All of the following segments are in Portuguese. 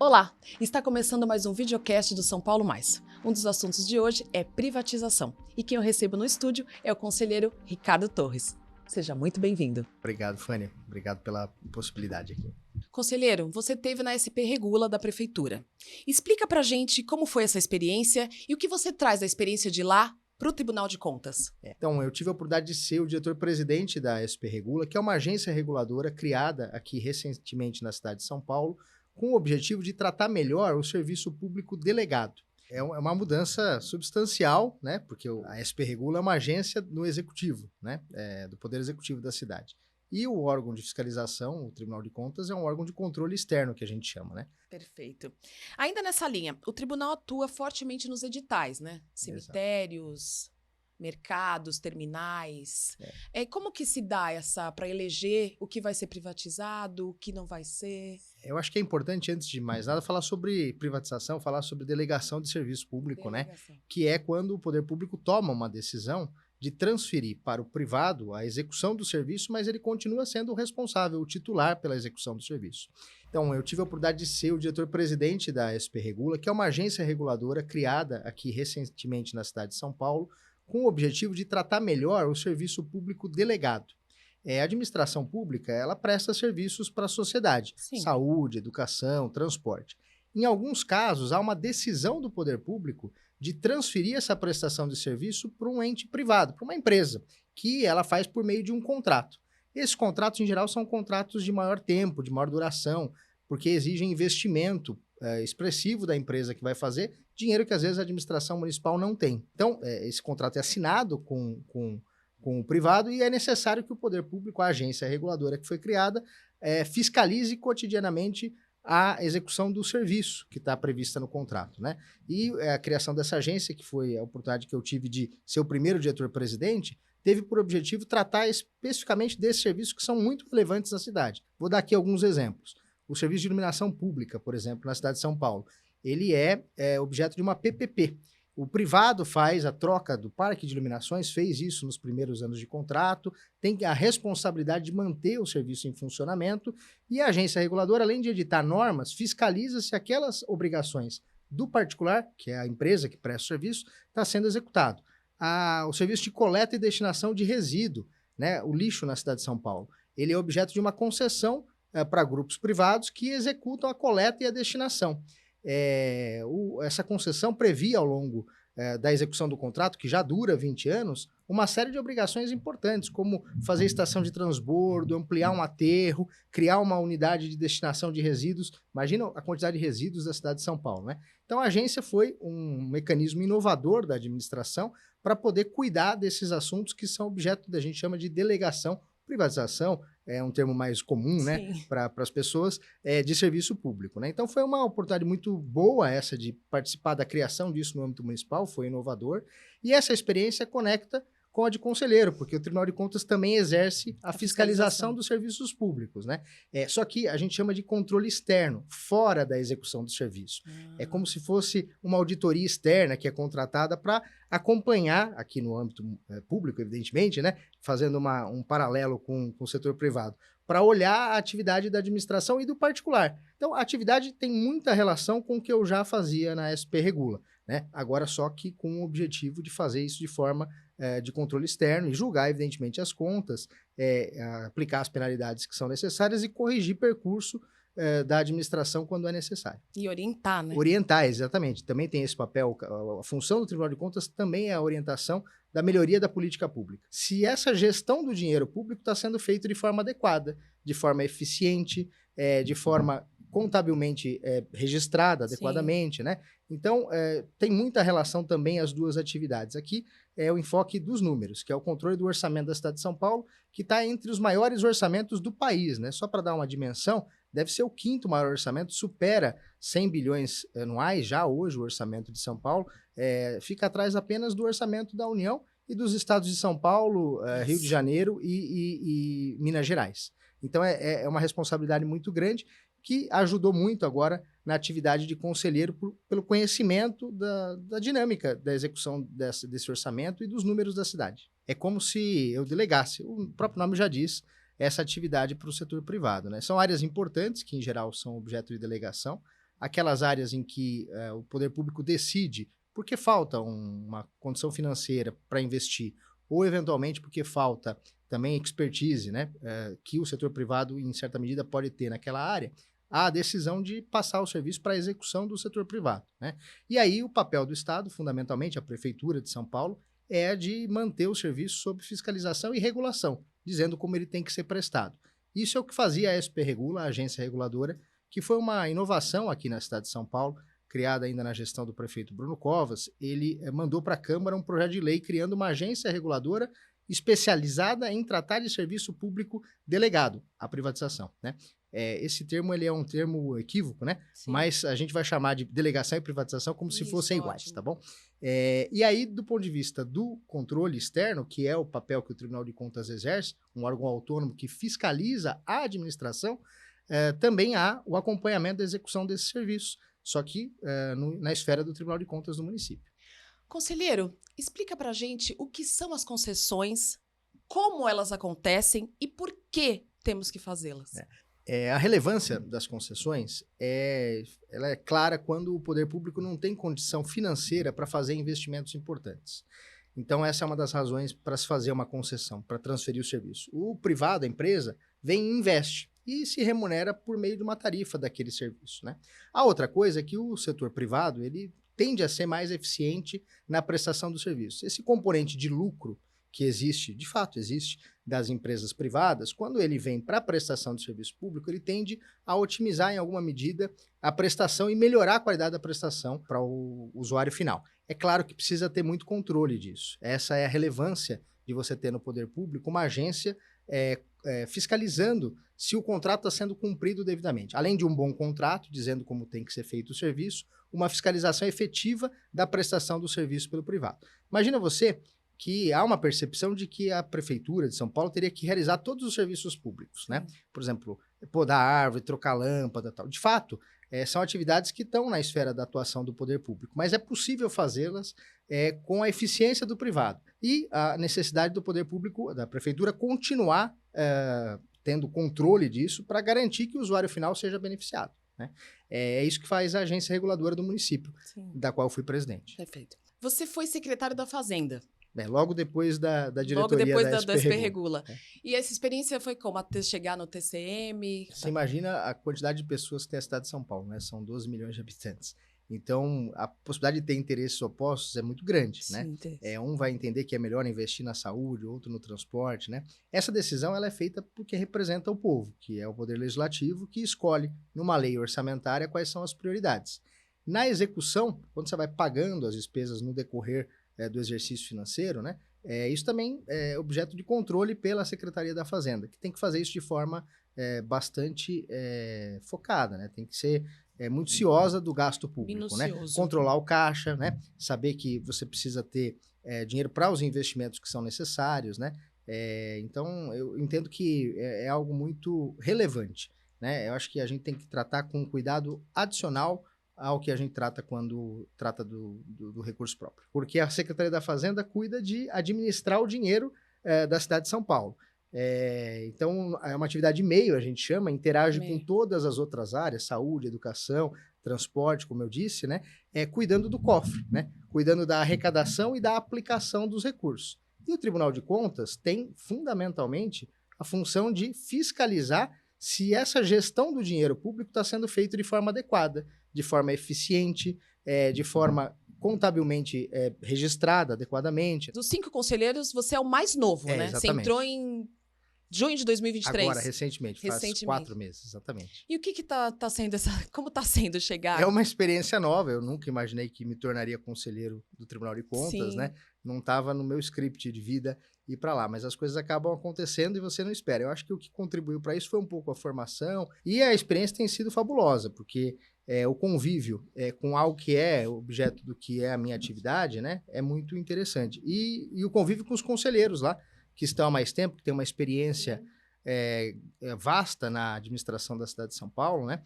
Olá, está começando mais um videocast do São Paulo Mais. Um dos assuntos de hoje é privatização. E quem eu recebo no estúdio é o conselheiro Ricardo Torres. Seja muito bem-vindo. Obrigado, Fanny. Obrigado pela possibilidade aqui. Conselheiro, você esteve na SP Regula da Prefeitura. Explica pra gente como foi essa experiência e o que você traz da experiência de lá para o Tribunal de Contas. Então, eu tive a oportunidade de ser o diretor-presidente da SP Regula, que é uma agência reguladora criada aqui recentemente na cidade de São Paulo, com o objetivo de tratar melhor o serviço público delegado. É uma mudança substancial, né? Porque a SP Regula é uma agência do executivo, né? Do Poder Executivo da cidade. E o órgão de fiscalização, o Tribunal de Contas, é um órgão de controle externo, que a gente chama, né? Perfeito. Ainda nessa linha, o tribunal atua fortemente nos editais, né? Cemitérios, mercados, terminais. Como que se dá para eleger o que vai ser privatizado, o que não vai ser? Eu acho que é importante, antes de mais nada, falar sobre privatização, falar sobre delegação de serviço público, né? Que é quando o poder público toma uma decisão de transferir para o privado a execução do serviço, mas ele continua sendo o responsável, o titular pela execução do serviço. Então, eu tive a oportunidade de ser o diretor-presidente da SP Regula, que é uma agência reguladora criada aqui recentemente na cidade de São Paulo, com o objetivo de tratar melhor o serviço público delegado. A administração pública, ela presta serviços para a sociedade, saúde, educação, transporte. Em alguns casos, há uma decisão do poder público de transferir essa prestação de serviço para um ente privado, para uma empresa, que ela faz por meio de um contrato. Esses contratos, em geral, são contratos de maior tempo, de maior duração, porque exigem investimento expressivo da empresa que vai fazer, dinheiro que às vezes a administração municipal não tem. Então, esse contrato é assinado com o privado e é necessário que o poder público, a agência reguladora que foi criada, fiscalize cotidianamente a execução do serviço que está prevista no contrato, né? E a criação dessa agência, que foi a oportunidade que eu tive de ser o primeiro diretor-presidente, teve por objetivo tratar especificamente desses serviços que são muito relevantes na cidade. Vou dar aqui alguns exemplos. O serviço de iluminação pública, por exemplo, na cidade de São Paulo, ele é objeto de uma PPP. O privado faz a troca do parque de iluminações, fez isso nos primeiros anos de contrato, tem a responsabilidade de manter o serviço em funcionamento e a agência reguladora, além de editar normas, fiscaliza se aquelas obrigações do particular, que é a empresa que presta o serviço, está sendo executado. O serviço de coleta e destinação de resíduo, né, o lixo na cidade de São Paulo, ele é objeto de uma concessão para grupos privados que executam a coleta e a destinação. Essa concessão previa ao longo da execução do contrato, que já dura 20 anos, uma série de obrigações importantes, como fazer estação de transbordo, ampliar um aterro, criar uma unidade de destinação de resíduos. Imagina a quantidade de resíduos da cidade de São Paulo, né? Então, a agência foi um mecanismo inovador da administração para poder cuidar desses assuntos que são objeto da gente chama de delegação, privatização, é um termo mais comum, né, para as pessoas, de serviço público, né? Então, foi uma oportunidade muito boa essa de participar da criação disso no âmbito municipal, foi inovador, e essa experiência conecta com a de conselheiro, porque o Tribunal de Contas também exerce a fiscalização dos serviços públicos, né? Só que a gente chama de controle externo, fora da execução do serviço. É como se fosse uma auditoria externa que é contratada para acompanhar, aqui no âmbito público, evidentemente, né? Fazendo um paralelo com o setor privado, para olhar a atividade da administração e do particular. Então, a atividade tem muita relação com o que eu já fazia na SP Regula, né? Agora só que com o objetivo de fazer isso de forma de controle externo e julgar, evidentemente, as contas, aplicar as penalidades que são necessárias e corrigir percurso da administração quando é necessário. E orientar, né? Orientar, exatamente. Também tem esse papel, a função do Tribunal de Contas também é a orientação da melhoria da política pública. Se essa gestão do dinheiro público está sendo feita de forma adequada, de forma eficiente, de forma contabilmente registrada adequadamente, né? Então, tem muita relação também as duas atividades. Aqui é o enfoque dos números, que é o controle do orçamento da cidade de São Paulo, que está entre os maiores orçamentos do país, né? Só para dar uma dimensão, deve ser o quinto maior orçamento, supera 100 bilhões anuais, já hoje o orçamento de São Paulo, fica atrás apenas do orçamento da União e dos estados de São Paulo, Rio de Janeiro e Minas Gerais. Então, é uma responsabilidade muito grande, que ajudou muito agora na atividade de conselheiro pelo conhecimento da dinâmica da execução desse orçamento e dos números da cidade. É como se eu delegasse, o próprio nome já diz, essa atividade para o setor privado, né? São áreas importantes, que em geral são objeto de delegação. aquelas áreas em que o poder público decide porque falta uma condição financeira para investir, ou eventualmente porque falta também expertise, né, que o setor privado, em certa medida, pode ter naquela área, há a decisão de passar o serviço para a execução do setor privado, né? E aí o papel do Estado, fundamentalmente a Prefeitura de São Paulo, é de manter o serviço sob fiscalização e regulação, dizendo como ele tem que ser prestado. Isso é o que fazia a SP Regula, a agência reguladora, que foi uma inovação aqui na cidade de São Paulo, criada ainda na gestão do prefeito Bruno Covas. Ele mandou para a Câmara um projeto de lei criando uma agência reguladora especializada em tratar de serviço público delegado à privatização, né? Esse termo ele é um termo equívoco, né? Sim. Mas a gente vai chamar de delegação e privatização como se fossem iguais, tá bom? E aí, do ponto de vista do controle externo, que é o papel que o Tribunal de Contas exerce, um órgão autônomo que fiscaliza a administração, também há o acompanhamento da execução desses serviços, só que na esfera do Tribunal de Contas do município. Conselheiro, explica pra gente o que são as concessões, como elas acontecem e por que temos que fazê-las. A relevância das concessões ela é clara quando o poder público não tem condição financeira para fazer investimentos importantes. Então, essa é uma das razões para se fazer uma concessão, para transferir o serviço. O privado, a empresa, vem e investe e se remunera por meio de uma tarifa daquele serviço, né? A outra coisa é que o setor privado ele tende a ser mais eficiente na prestação do serviço. Esse componente de lucro que existe, de fato existe, das empresas privadas, quando ele vem para a prestação de serviço público, ele tende a otimizar em alguma medida a prestação e melhorar a qualidade da prestação para o usuário final. É claro que precisa ter muito controle disso. Essa é a relevância de você ter no poder público uma agência fiscalizando se o contrato está sendo cumprido devidamente. Além de um bom contrato, dizendo como tem que ser feito o serviço, uma fiscalização efetiva da prestação do serviço pelo privado. Imagina você que há uma percepção de que a Prefeitura de São Paulo teria que realizar todos os serviços públicos, né? Por exemplo, podar árvore, trocar lâmpada, tal. De fato, são atividades que estão na esfera da atuação do poder público, mas é possível fazê-las com a eficiência do privado e a necessidade do poder público, da Prefeitura, continuar tendo controle disso para garantir que o usuário final seja beneficiado, né? É isso que faz a agência reguladora do município, Sim. da qual eu fui presidente. Perfeito. Você foi secretário da Fazenda. Logo depois da diretoria da SP Regula. E essa experiência foi como? Até chegar no TCM? Você imagina a quantidade de pessoas que tem a cidade de São Paulo, né? São 12 milhões de habitantes. Então, a possibilidade de ter interesses opostos é muito grande, Sim, né? Um vai entender que é melhor investir na saúde, outro no transporte, né? Essa decisão ela é feita porque representa o povo, que é o poder legislativo, que escolhe, numa lei orçamentária, quais são as prioridades. Na execução, quando você vai pagando as despesas no decorrer do exercício financeiro, né? Isso também é objeto de controle pela Secretaria da Fazenda, que tem que fazer isso de forma bastante focada, né? Tem que ser muito ciosa do gasto público, né? Controlar o caixa, né? Saber que você precisa ter dinheiro para os investimentos que são necessários, né? Então, eu entendo que é algo muito relevante, né? Eu acho que a gente tem que tratar com cuidado adicional ao que a gente trata quando trata do recurso próprio. Porque a Secretaria da Fazenda cuida de administrar o dinheiro da cidade de São Paulo. Então, é uma atividade de meio, a gente chama, interage com todas as outras áreas, saúde, educação, transporte, como eu disse, né? Cuidando do cofre, né? Cuidando da arrecadação e da aplicação dos recursos. E o Tribunal de Contas tem, fundamentalmente, a função de fiscalizar se essa gestão do dinheiro público está sendo feita de forma adequada, de forma eficiente, de forma contabilmente registrada adequadamente. Dos 5 conselheiros, você é o mais novo, né? Exatamente. Você entrou em junho de 2023. Agora, recentemente, faz 4 meses, exatamente. E o que tá sendo como está sendo chegar? É uma experiência nova, eu nunca imaginei que me tornaria conselheiro do Tribunal de Contas, Sim. né? Não estava no meu script de vida ir para lá, mas as coisas acabam acontecendo e você não espera. Eu acho que o que contribuiu para isso foi um pouco a formação e a experiência tem sido fabulosa, porque o convívio com algo que é objeto do que é a minha atividade, né? É muito interessante. E o convívio com os conselheiros lá, que estão há mais tempo, que têm uma experiência vasta na administração da cidade de São Paulo, né?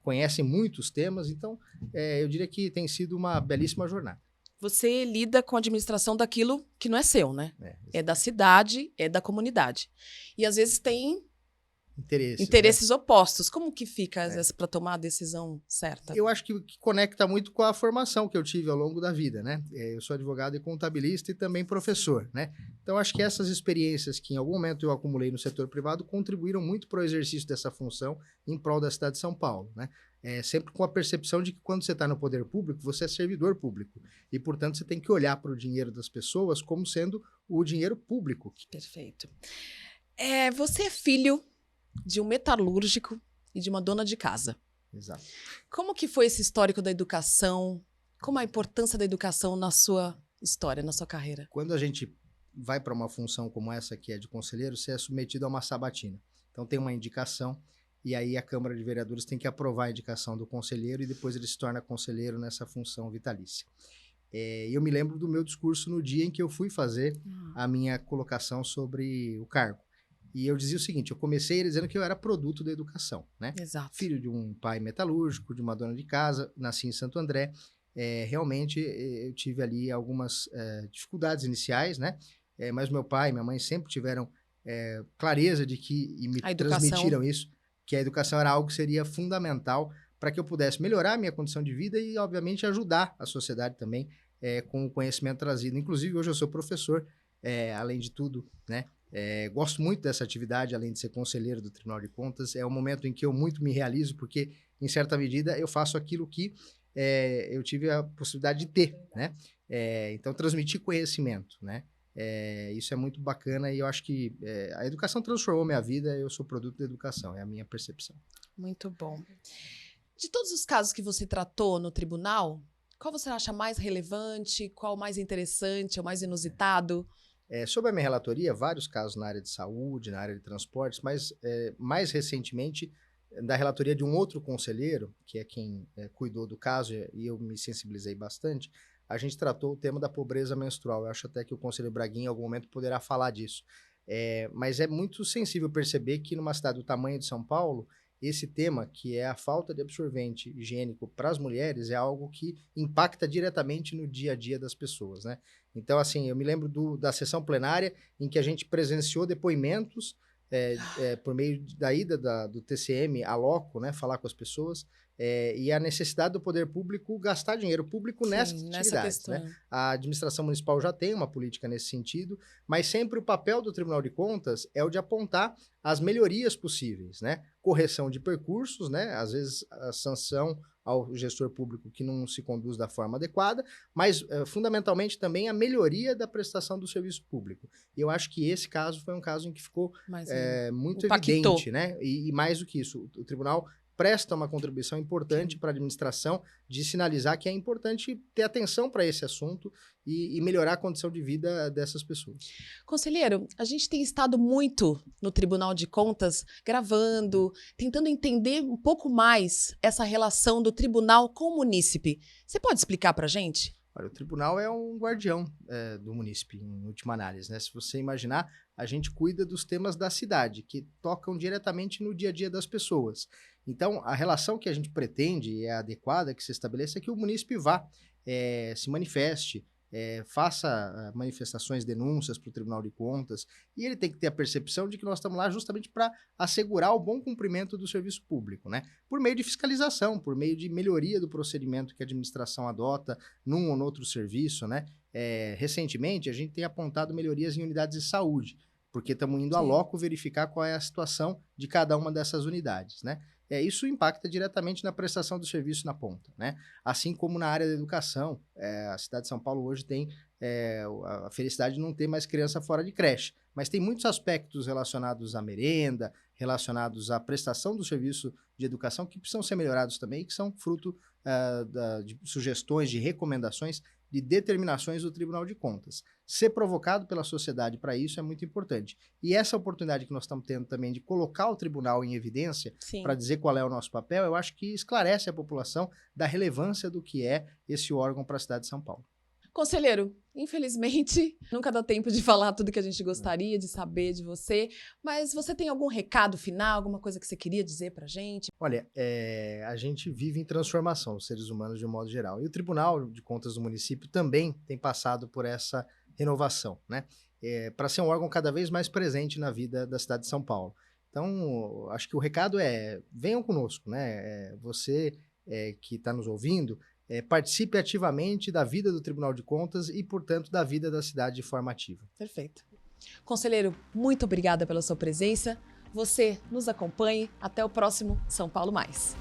Conhecem muitos temas, então eu diria que tem sido uma belíssima jornada. Você lida com a administração daquilo que não é seu, né? É da cidade, é da comunidade. E às vezes tem interesses opostos. Como que fica para tomar a decisão certa? Eu acho que conecta muito com a formação que eu tive ao longo da vida, né? Eu sou advogado e contabilista e também professor, né? Então, acho que essas experiências que em algum momento eu acumulei no setor privado contribuíram muito para o exercício dessa função em prol da cidade de São Paulo, né? Sempre com a percepção de que quando você está no poder público, você é servidor público. E, portanto, você tem que olhar para o dinheiro das pessoas como sendo o dinheiro público. Perfeito. Você é filho de um metalúrgico e de uma dona de casa. Exato. Como que foi esse histórico da educação? Como a importância da educação na sua história, na sua carreira? Quando a gente vai para uma função como essa, que é de conselheiro, você é submetido a uma sabatina. Então, tem uma indicação. E aí a Câmara de Vereadores tem que aprovar a indicação do conselheiro e depois ele se torna conselheiro nessa função vitalícia. Eu me lembro do meu discurso no dia em que eu fui fazer a minha colocação sobre o cargo. E eu dizia o seguinte, eu comecei dizendo que eu era produto da educação, né? Exato. Filho de um pai metalúrgico, de uma dona de casa, nasci em Santo André. Realmente eu tive ali algumas dificuldades iniciais, né? Mas meu pai e minha mãe sempre tiveram clareza de que, e me transmitiram isso, que a educação era algo que seria fundamental para que eu pudesse melhorar a minha condição de vida e, obviamente, ajudar a sociedade também com o conhecimento trazido. Inclusive, hoje eu sou professor, além de tudo, né? Gosto muito dessa atividade, além de ser conselheiro do Tribunal de Contas. É um momento em que eu muito me realizo, porque, em certa medida, eu faço aquilo que eu tive a possibilidade de ter, né? Então, transmitir conhecimento, né? Isso é muito bacana e eu acho que a educação transformou minha vida, eu sou produto da educação, é a minha percepção. Muito bom. De todos os casos que você tratou no tribunal, qual você acha mais relevante, qual mais interessante, ou mais inusitado? Sobre a minha relatoria, vários casos na área de saúde, na área de transportes, mas mais recentemente, da relatoria de um outro conselheiro, que é quem cuidou do caso, e eu me sensibilizei bastante, a gente tratou o tema da pobreza menstrual. Eu acho até que o conselheiro Braguinha, em algum momento, poderá falar disso. Mas é muito sensível perceber que numa cidade do tamanho de São Paulo, esse tema, que é a falta de absorvente higiênico para as mulheres, é algo que impacta diretamente no dia a dia das pessoas, né? Então, assim, eu me lembro da sessão plenária em que a gente presenciou depoimentos por meio da ida do TCM a loco, né, falar com as pessoas, e a necessidade do poder público gastar dinheiro público nessas atividades, né? A administração municipal já tem uma política nesse sentido, mas sempre o papel do Tribunal de Contas é o de apontar as melhorias possíveis, né? Correção de percursos, né? Às vezes a sanção ao gestor público que não se conduz da forma adequada, mas fundamentalmente também a melhoria da prestação do serviço público. E eu acho que esse caso foi um caso em que ficou muito evidente, né? E mais do que isso, o tribunal presta uma contribuição importante para a administração de sinalizar que é importante ter atenção para esse assunto e melhorar a condição de vida dessas pessoas. Conselheiro, a gente tem estado muito no Tribunal de Contas gravando, tentando entender um pouco mais essa relação do tribunal com o munícipe. Você pode explicar para a gente? Olha, o tribunal é um guardião do munícipe, em última análise, né? Se você imaginar, a gente cuida dos temas da cidade, que tocam diretamente no dia a dia das pessoas. Então, a relação que a gente pretende e é adequada que se estabeleça é que o munícipe vá, se manifeste, faça manifestações, denúncias para o Tribunal de Contas, e ele tem que ter a percepção de que nós estamos lá justamente para assegurar o bom cumprimento do serviço público, né? Por meio de fiscalização, por meio de melhoria do procedimento que a administração adota num ou no outro serviço, né? Recentemente, a gente tem apontado melhorias em unidades de saúde, porque estamos indo a loco verificar qual é a situação de cada uma dessas unidades, né? Isso impacta diretamente na prestação do serviço na ponta, né? Assim como na área da educação, a cidade de São Paulo hoje tem a felicidade de não ter mais criança fora de creche, mas tem muitos aspectos relacionados à merenda, relacionados à prestação do serviço de educação que precisam ser melhorados também, que são fruto de sugestões, de recomendações, de determinações do Tribunal de Contas. Ser provocado pela sociedade para isso é muito importante. E essa oportunidade que nós estamos tendo também de colocar o tribunal em evidência para dizer qual é o nosso papel, eu acho que esclarece a população da relevância do que é esse órgão para a cidade de São Paulo. Conselheiro, infelizmente, nunca dá tempo de falar tudo que a gente gostaria de saber de você, mas você tem algum recado final, alguma coisa que você queria dizer pra gente? Olha, a gente vive em transformação, os seres humanos de um modo geral, e o Tribunal de Contas do município também tem passado por essa renovação, né? Para ser um órgão cada vez mais presente na vida da cidade de São Paulo. Então, acho que o recado é, venham conosco, né? Você que está nos ouvindo, participe ativamente da vida do Tribunal de Contas e, portanto, da vida da cidade de forma ativa. Perfeito. Conselheiro, muito obrigada pela sua presença. Você nos acompanhe. Até o próximo São Paulo Mais.